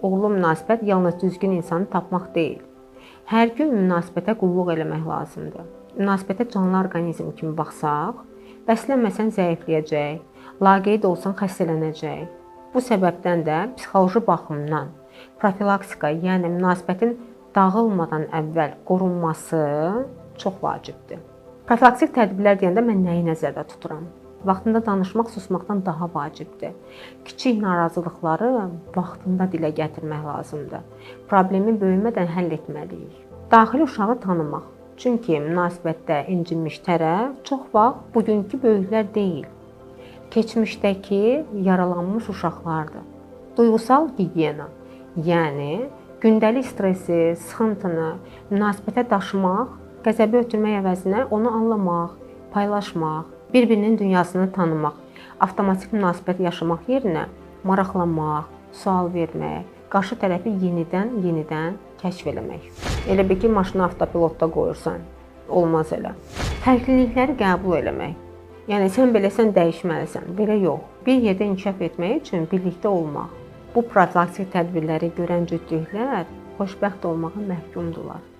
Uğurlu münasibət yalnız düzgün insanı tapmaq deyil. Hər gün münasibətə qulluq eləmək lazımdır. Münasibətə canlı orqanizm kimi baxsaq, bəslənməsən zəifləyəcək, laqeyd olsan xəstələnəcək. Bu səbəbdən də psixoloji baxımdan profilaksika, yəni münasibətin dağılmadan əvvəl qorunması çox vacibdir. Profilaktik tədbirlər deyəndə mən nəyi nəzərdə tuturam? Vaxtında danışmaq susmaqdan daha vacibdir. Kiçik narazılıqları vaxtında dilə gətirmək lazımdır. Problemi böyümədən həll etməliyik. Daxili uşağı tanımaq. Çünki münasibətdə incinmiş tərəf çox vaxt bugünkü böyüklər deyil, keçmişdəki yaralanmış uşaqlardır. Duyğusal gigiyena, yəni gündəlik stresi, sıxıntını münasibətə daşımaq, qəzəbi ötürmək əvəzinə onu anlamaq, paylaşmaq, bir-birinin dünyasını tanımaq, avtomatik münasibət yaşamaq yerinə maraqlanmaq, sual vermək, qarşı tərəfi yenidən kəşf eləmək. Elə bil ki, maşını avtopilotda qoyursan, olmaz elə. Fərqlilikləri qəbul eləmək. Yəni sən beləsən, dəyişməlisən. Belə yox. Bir yerdə inkişaf etmək üçün birlikdə olmaq. Bu profilaktik tədbirləri görən cütlüklər xoşbəxt olmağa məhkumdurlar.